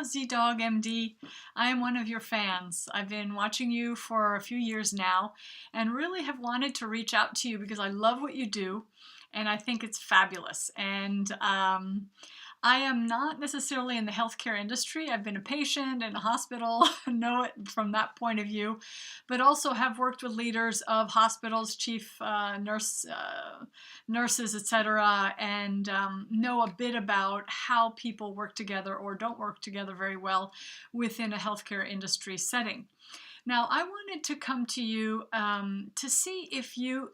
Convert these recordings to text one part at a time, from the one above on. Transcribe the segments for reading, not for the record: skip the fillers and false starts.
ZDoggMD. I am one of your fans. I've been watching you for a few years now and really have wanted to reach out to you because I love what you do and I think it's fabulous. And I am not necessarily in the healthcare industry. I've been a patient in a hospital, know it from that point of view, but also have worked with leaders of hospitals, chief nurses, etc., and know a bit about how people work together or don't work together very well within a healthcare industry setting. Now, I wanted to come to you to see if you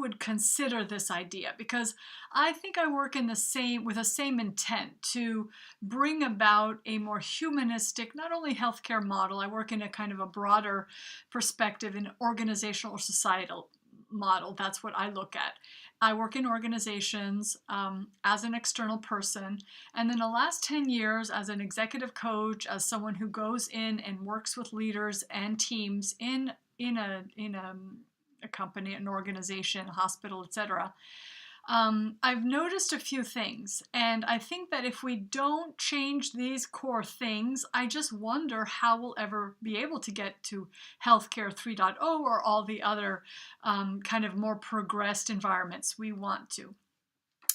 would consider this idea, because I think I work in with the same intent to bring about a more humanistic, not only healthcare model. I work in a kind of a broader perspective, an organizational or societal model. That's what I look at. I work in organizations as an external person, and then the last 10 years as an executive coach, as someone who goes in and works with leaders and teams in a company, an organization, a hospital, etc. I've noticed a few things, and I think that if we don't change these core things, I just wonder how we'll ever be able to get to healthcare 3.0 or all the other kind of more progressed environments we want to.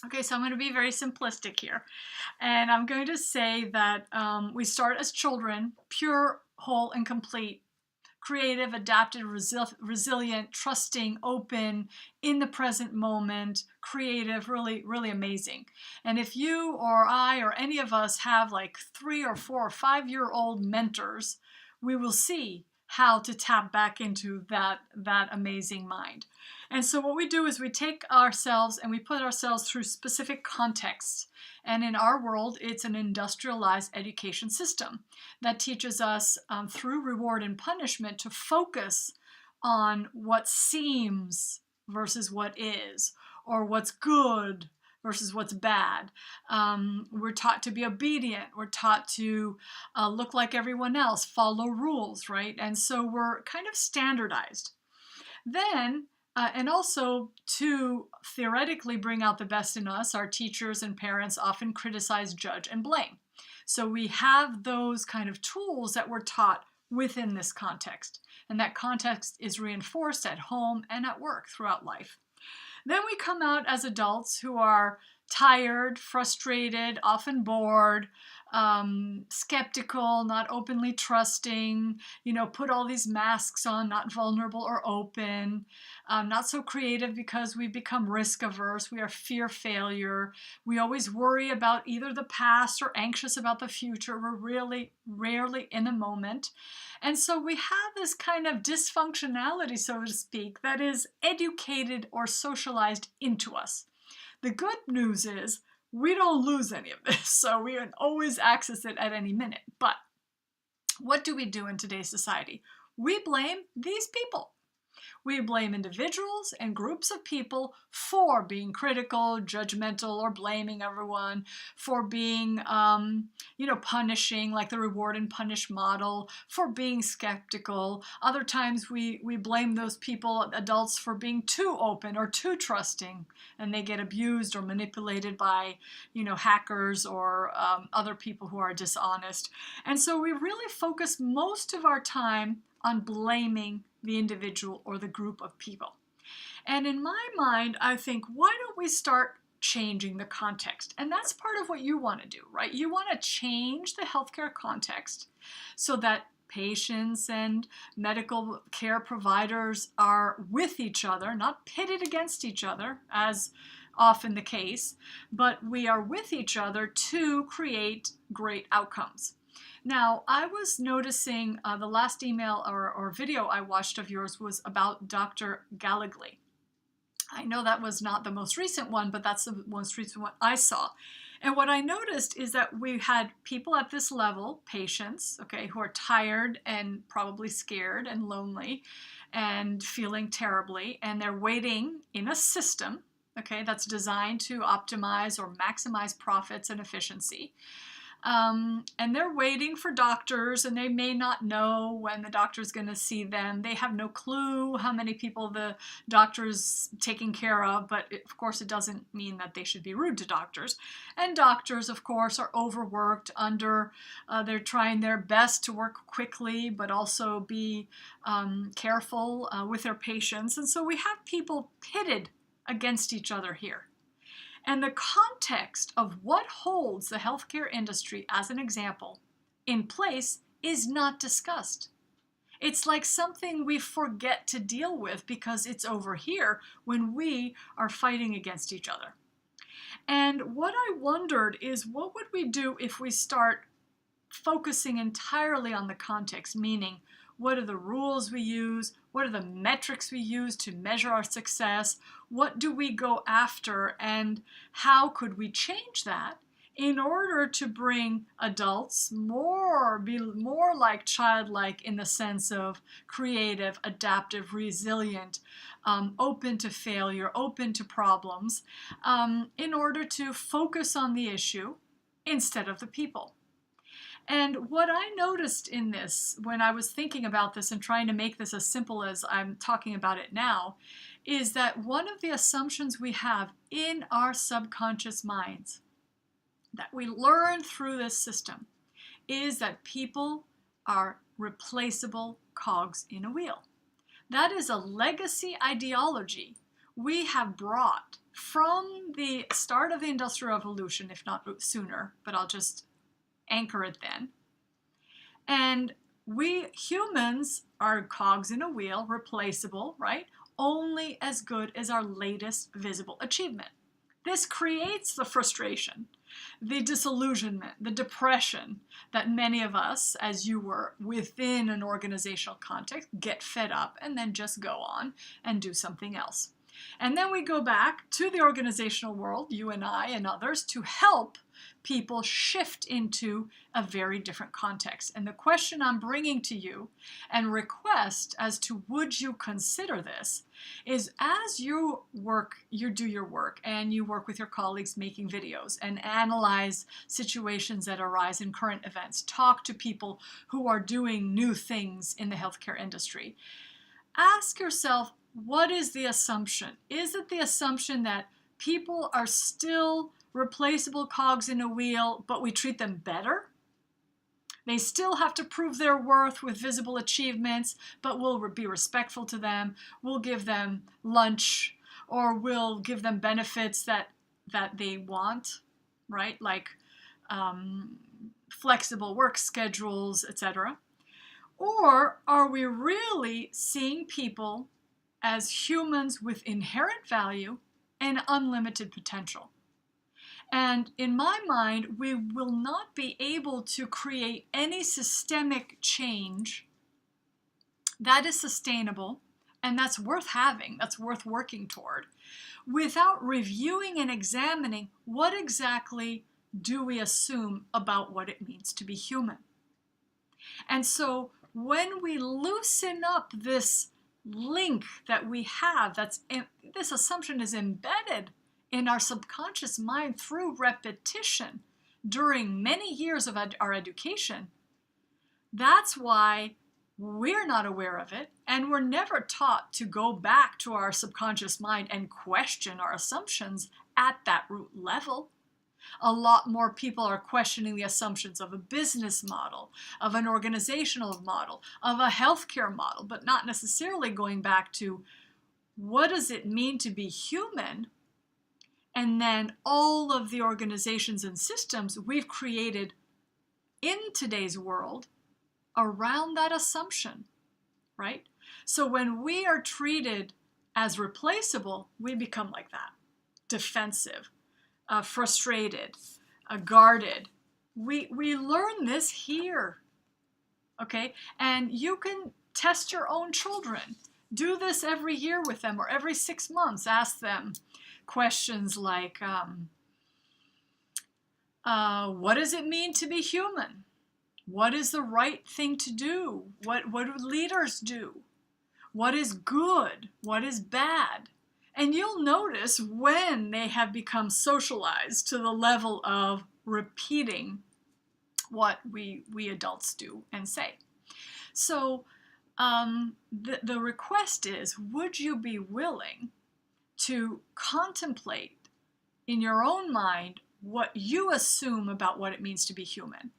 Okay, so I'm going to be very simplistic here, and I'm going to say that we start as children, pure, whole, and complete, creative, adapted, resilient, trusting, open, in the present moment, creative, really, really amazing. And if you or I or any of us have like 3 or 4 or 5-year-old mentors, we will see how to tap back into that amazing mind. And so what we do is we take ourselves and we put ourselves through specific contexts. And in our world, it's an industrialized education system that teaches us through reward and punishment to focus on what seems versus what is, or what's good versus what's bad. We're taught to be obedient. We're taught to look like everyone else, follow rules, right? And so we're kind of standardized. Then, and also to theoretically bring out the best in us, our teachers and parents often criticize, judge, and blame. So we have those kind of tools that we're taught within this context. And that context is reinforced at home and at work throughout life. Then we come out as adults who are tired, frustrated, often bored, skeptical, not openly trusting, put all these masks on, not vulnerable or open, not so creative because we become risk averse. We are fear failure. We always worry about either the past or anxious about the future. We're really rarely in the moment. And so we have this kind of dysfunctionality, so to speak, that is educated or socialized into us. The good news is we don't lose any of this, so we can always access it at any minute. But what do we do in today's society? We blame these people. We blame individuals and groups of people for being critical, judgmental, or blaming everyone, for being, punishing, like the reward and punish model, for being skeptical. Other times we blame those people, adults, for being too open or too trusting, and they get abused or manipulated by, hackers or other people who are dishonest. And so we really focus most of our time on blaming the individual or the group of people. And in my mind, I think, why don't we start changing the context? And that's part of what you want to do, right? You want to change the healthcare context so that patients and medical care providers are with each other, not pitted against each other, as often the case, but we are with each other to create great outcomes. Now, I was noticing the last email or video I watched of yours was about Dr. Gallegly. I know that was not the most recent one, but that's the most recent one I saw. And what I noticed is that we had people at this level, patients, okay, who are tired and probably scared and lonely and feeling terribly, and they're waiting in a system, okay, that's designed to optimize or maximize profits and efficiency. And they're waiting for doctors, and they may not know when the doctor's going to see them. They have no clue how many people the doctor's taking care of, but of course it doesn't mean that they should be rude to doctors. And doctors, of course, are overworked they're trying their best to work quickly, but also be careful with their patients. And so we have people pitted against each other here. And the context of what holds the healthcare industry, as an example, in place is not discussed. It's like something we forget to deal with because it's over here when we are fighting against each other. And what I wondered is, what would we do if we start focusing entirely on the context, meaning what are the rules we use? What are the metrics we use to measure our success? What do we go after? And how could we change that in order to bring adults be more like childlike in the sense of creative, adaptive, resilient, open to failure, open to problems, in order to focus on the issue instead of the people? And what I noticed in this, when I was thinking about this and trying to make this as simple as I'm talking about it now, is that one of the assumptions we have in our subconscious minds that we learn through this system is that people are replaceable cogs in a wheel. That is a legacy ideology we have brought from the start of the Industrial Revolution, if not sooner, but I'll just anchor it then. And we humans are cogs in a wheel, replaceable, right? Only as good as our latest visible achievement. This creates the frustration, the disillusionment, the depression that many of us, as you were within an organizational context, get fed up and then just go on and do something else. And then we go back to the organizational world, you and I and others, to help people shift into a very different context. And the question I'm bringing to you and request as to would you consider this is, as you do your work and you work with your colleagues making videos and analyze situations that arise in current events, talk to people who are doing new things in the healthcare industry, ask yourself, what is the assumption? Is it the assumption that people are still replaceable cogs in a wheel, but we treat them better? They still have to prove their worth with visible achievements, but we'll be respectful to them. We'll give them lunch, or we'll give them benefits that they want, right? Like flexible work schedules, etc. Or are we really seeing people as humans with inherent value and unlimited potential? And in my mind, we will not be able to create any systemic change that is sustainable and that's worth having, that's worth working toward, without reviewing and examining what exactly do we assume about what it means to be human. And so when we loosen up this link that we have, this assumption is embedded in our subconscious mind through repetition during many years of our education, that's why we're not aware of it, and we're never taught to go back to our subconscious mind and question our assumptions at that root level. A lot more people are questioning the assumptions of a business model, of an organizational model, of a healthcare model, but not necessarily going back to what does it mean to be human? And then all of the organizations and systems we've created in today's world around that assumption, right? So when we are treated as replaceable, we become like that, defensive, frustrated, guarded. We learn this here, okay? And you can test your own children. Do this every year with them, or every 6 months. Ask them questions like, what does it mean to be human? What is the right thing to do? What do leaders do? What is good? What is bad? And you'll notice when they have become socialized to the level of repeating what we adults do and say. So the request is, would you be willing to contemplate in your own mind what you assume about what it means to be human,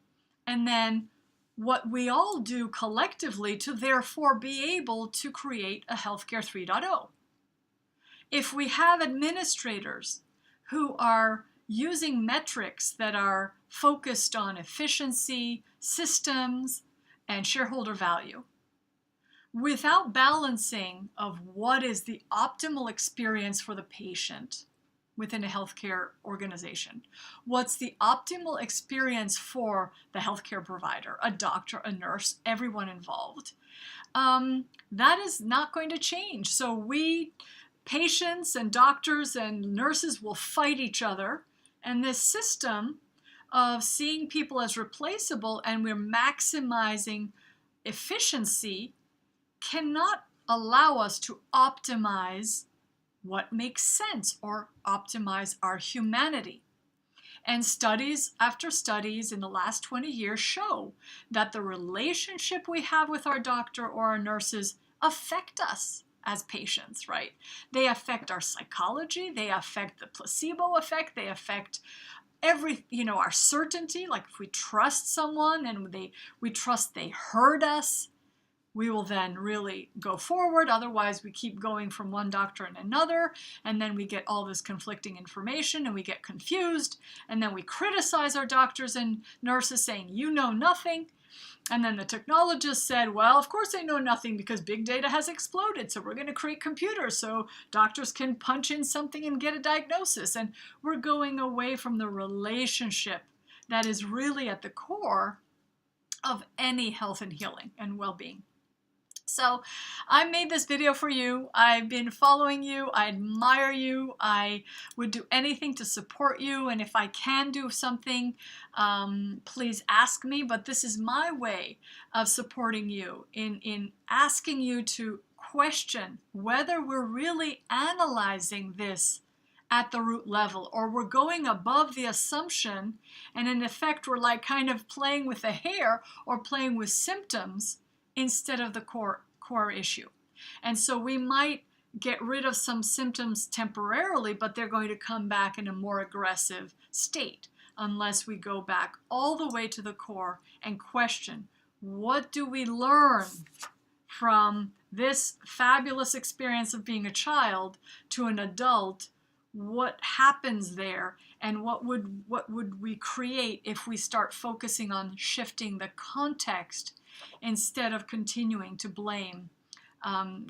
and then what we all do collectively to therefore be able to create a healthcare 3.0. If we have administrators who are using metrics that are focused on efficiency, systems, and shareholder value, without balancing of what is the optimal experience for the patient within a healthcare organization, what's the optimal experience for the healthcare provider, a doctor, a nurse, everyone involved, that is not going to change. So we, patients and doctors and nurses, will fight each other, and this system of seeing people as replaceable and we're maximizing efficiency cannot allow us to optimize what makes sense or optimize our humanity. And studies after studies in the last 20 years show that the relationship we have with our doctor or our nurses affect us as patients, right? They affect our psychology, they affect the placebo effect, they affect our certainty. Like if we trust someone and we trust they heard us, we will then really go forward. Otherwise, we keep going from one doctor and another, and then we get all this conflicting information and we get confused, and then we criticize our doctors and nurses saying, you know nothing. And then the technologist said, well, of course they know nothing because big data has exploded, so we're going to create computers so doctors can punch in something and get a diagnosis. And we're going away from the relationship that is really at the core of any health and healing and well-being. So I made this video for you. I've been following you. I admire you. I would do anything to support you. And if I can do something, please ask me. But this is my way of supporting you in asking you to question whether we're really analyzing this at the root level, or we're going above the assumption, and in effect we're like kind of playing with the hair or playing with symptoms instead of the core issue. And so we might get rid of some symptoms temporarily, but they're going to come back in a more aggressive state unless we go back all the way to the core and question, what do we learn from this fabulous experience of being a child to an adult? What happens there, and what would we create if we start focusing on shifting the context instead of continuing to blame,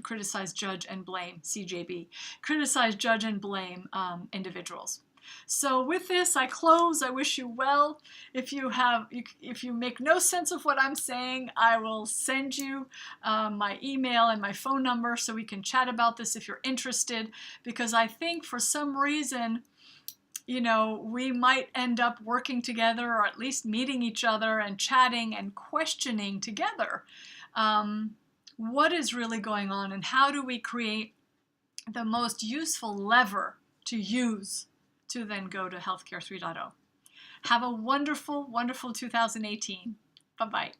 criticize, judge, and blame, CJB, criticize, judge, and blame individuals. So with this, I close. I wish you well. If you make no sense of what I'm saying, I will send you my email and my phone number so we can chat about this if you're interested, because I think for some reason, we might end up working together, or at least meeting each other and chatting and questioning together what is really going on and how do we create the most useful lever to use to then go to Healthcare 3.0. Have a wonderful, wonderful 2018. Bye-bye.